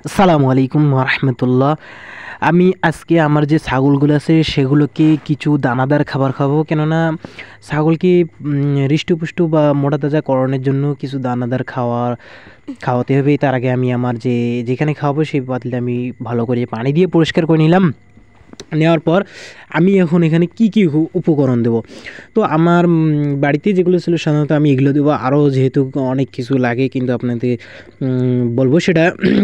আসসালামু আলাইকুম রাহমাতুল্লাহ। আমি আজকে আমার যে ছাগলগুলো আছে সেগুলোকে কিছু দানাদার খাবার খাওয়াবো, কেননা ছাগলকে হৃষ্টপুষ্ট বা মোটা তাজা করণের জন্য কিছু দানাদার খাওয়াতে হবে। তার আগে আমি আমার যেখানে খাওয়াবো সেই পাতিলটা আমি ভালো করে পানি দিয়ে পরিষ্কার করে নিলাম। নেওয়ার পর আমি এখন এখানে কি কি উপকরণ দেব। তো আমার বাড়িতে যেগুলো ছিল সাধারণত আমি এগুলো দেবো, আরও যেহেতু অনেক কিছু লাগে কিন্তু আপনাদের বলবো সেটা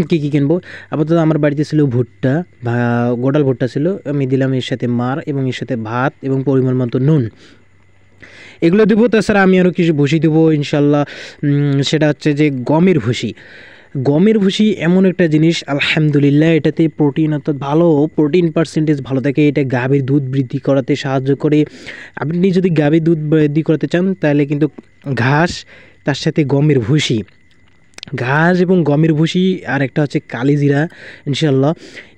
কী কী কিনবো। আপাতত আমার বাড়িতে ছিল ভুট্টা বা গোটাল ভুট্টা ছিল, আমি দিলাম এর সাথে মার এবং এর সাথে ভাত এবং পরিমাণ মতো নুন, এগুলো দেবো। তাছাড়া আমি আরও কিছু ভুসি দেবো ইনশাল্লাহ। সেটা হচ্ছে যে গমের ভুসি। গমের ভুসি এমন একটা জিনিস, আলহামদুলিল্লাহ এটাতে প্রোটিন অর্থাৎ ভালো প্রোটিন পার্সেন্টেজ ভালো থাকে। এটা গাভীর দুধ বৃদ্ধি করাতে সাহায্য করে। আপনি যদি গাভীর দুধ বৃদ্ধি করাতে চান তাহলে কিন্তু ঘাস, তার সাথে গমের ভুসি, ঘাস এবং গমের ভুসি, আর একটা হচ্ছে কালিজিরা ইনশাল্লাহ,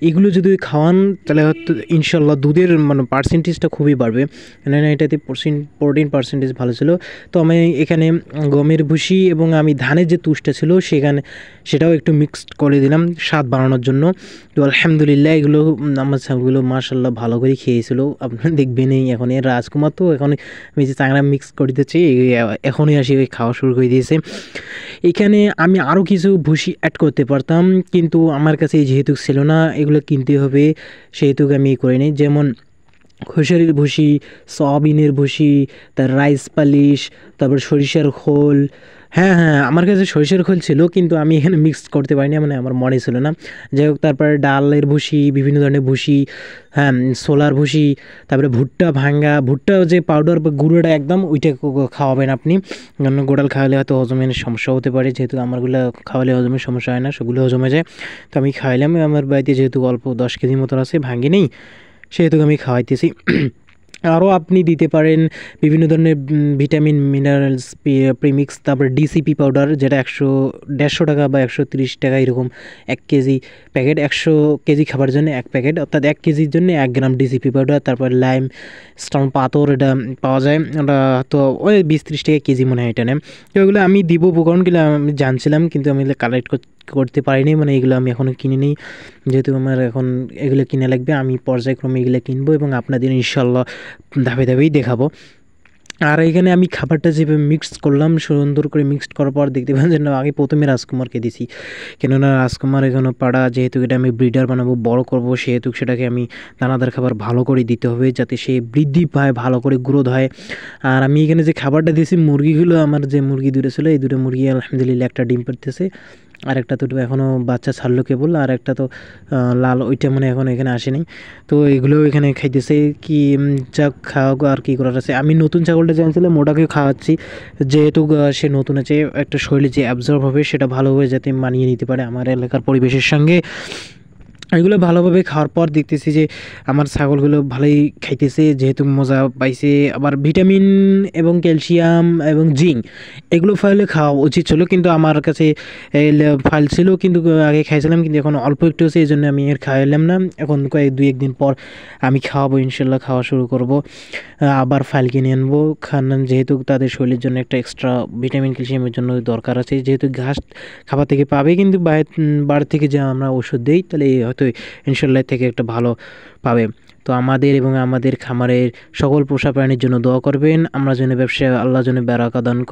এগুলো যদি খাওয়ান তাহলে হয়তো ইনশাল্লাহ দুধের পার্সেন্টেজটা খুবই বাড়বে, কেননা এটাতে প্রোটিন পার্সেন্টেজ ভালো ছিল। তো আমি এখানে গমের ভুসি এবং আমি ধানের যে তুষটা ছিল সেটাও একটু মিক্সড করে দিলাম স্বাদ বাড়ানোর জন্য। তো আলহামদুলিল্লাহ এগুলো আমার ছাগলগুলো মাশাল্লাহ ভালো করে খেয়েছিল। আপনারা দেখবেনই এখন এর রাজকুমার, তো এখন আমি যে চাংড়া মিক্স করে দিচ্ছি এখনই আসি খাওয়া শুরু করে দিয়েছে। এখানে আমি আরও কিছু ভুসি অ্যাড করতে পারতাম, কিন্তু আমার কাছে যেহেতু ছিল না, এগুলো কিনতে হবে, সেহেতু আমি করে নিই। যেমন খেসারির ভুসি, সয়াবিনের ভুসি, তার রাইস পালিশ, তারপর সরিষার খোল। হ্যাঁ হ্যাঁ, আমার কাছে সরিষার খোল ছিল কিন্তু আমি এখানে মিক্সড করতে পারিনি, মানে আমার মনে ছিল না। যাই হোক, তারপরে ডালের ভুসি, বিভিন্ন ধরনের ভুসি, হ্যাঁ ছোলার ভুসি, তারপরে ভুট্টা ভাঙ্গা, ভুট্টা যে পাউডার বা গুঁড়োটা একদম ওইটা খাওয়াবেন আপনি, কারণ গোড়াল খাওয়ালে হয়তো হজমের সমস্যা হতে পারে। যেহেতু আমারগুলো খাওয়ালে হজমের সমস্যা হয় না, সেগুলো হজমে যায়। তো আমি খাওয়াইলাম, আমার বাড়িতে যেহেতু অল্প 10 কেজি মতন আছে, ভাঙ্গি নেই, সেহেতু আমি খাওয়াইতেছি। আরও আপনি দিতে পারেন বিভিন্ন ধরনের ভিটামিন মিনারেলস প্রিমিক্স, তারপর ডিসিপি পাউডার, যেটা 150 টাকা বা 130 টাকা এরকম 1 কেজি প্যাকেট, 100 কেজি খাবার জন্য 1 প্যাকেট, অর্থাৎ 1 কেজির জন্য 1 গ্রাম ডিসিপি পাউডার। তারপর লাইম স্টোন পাথর, এটা পাওয়া যায়, ওটা তো ওই 20-30 টাকা কেজি মনে হয় এটা নেয়। তো এগুলো আমি দিব উপকরণগুলো আমি জানছিলাম, কিন্তু আমি কালেক্ট করতে পারিনি, মানে এগুলো আমি এখনও কিনে নিই। যেহেতু আমার এখন এগুলো কিনে লাগবে, আমি পর্যায়ক্রমে এগুলো কিনবো এবং আপনাদের ইনশাল্লাহ ধাপে ধাপেই দেখাবো। আর এখানে আমি খাবারটা যেভাবে মিক্সড করলাম, সুন্দর করে মিক্সড করার পর দেখতে পাচ্ছেন না, আগে প্রথমে রাজকুমারকে দিছি, কেননা রাজকুমার এখানে পাড়া, যেহেতু এটা আমি ব্রিডার বানাবো, বড় করব, সেহেতু সেটাকে আমি দানাদার খাবার ভালো করে দিতে হবে যাতে সে বৃদ্ধি পায়, ভালো করে গ্রোথ হয়। আর আমি এখানে যে খাবারটা দিয়েছি, মুরগিগুলো আমার যে মুরগি দুটো ছিল, এই দুটো মুরগি আলহামদুলিল্লাহ একটা ডিম পাড়তেছে, আর একটা তো এখনও বাচ্চা ছাড়লো কেবল, আর একটা তো লাল, ওইটা মানে এখন এখানে আসেনি। তো এগুলোও এখানে খাইতেছে কি, যা খাওয়া আর কী করার আছে। আমি নতুন ছাগলটা জানছিলাম ওটাকে খাওয়াচ্ছি, যেহেতু সে নতুন আছে, একটা শরীরে যে অ্যাবজর্ব হবে সেটা ভালোভাবে যাতে মানিয়ে নিতে পারে আমার এলাকার পরিবেশের সঙ্গে। এগুলো ভালোভাবে খাওয়ার পর দেখতেছি যে আমার ছাগলগুলো ভালোই খাইতেছে, যেহেতু মজা পাইছে। আবার ভিটামিন এবং ক্যালসিয়াম এবং জিঙ্ক এগুলো ফাইলে খাওয়া উচিত ছিল, কিন্তু আমার কাছে ফাইল ছিল, কিন্তু আগে খাইছিলাম, কিন্তু এখন অল্প একটু হচ্ছে, এই জন্য আমি এর খাওয়াইলাম না। এখন 2-1 দিন পর আমি খাওয়াবো, ইনশাল্লাহ খাওয়া শুরু করব। আবার ফাইল কিনে আনবো খান, যেহেতু তাদের শরীরের জন্য একটা এক্সট্রা ভিটামিন ক্যালসিয়ামের জন্য দরকার আছে। যেহেতু ঘাস খাবার থেকে পাবে, কিন্তু বাইরে থেকে যে আমরা ওষুধ দিই, তাহলে হয়তো ইনশাল্লাহ থেকে একটা ভালো পাবে। তো আমাদের এবং আমাদের খামারের সকল পোষা প্রাণীর জন্য দোয়া করবেন, আমরা যেন ব্যবসায় আল্লাহ যেন বারাকা দান করে।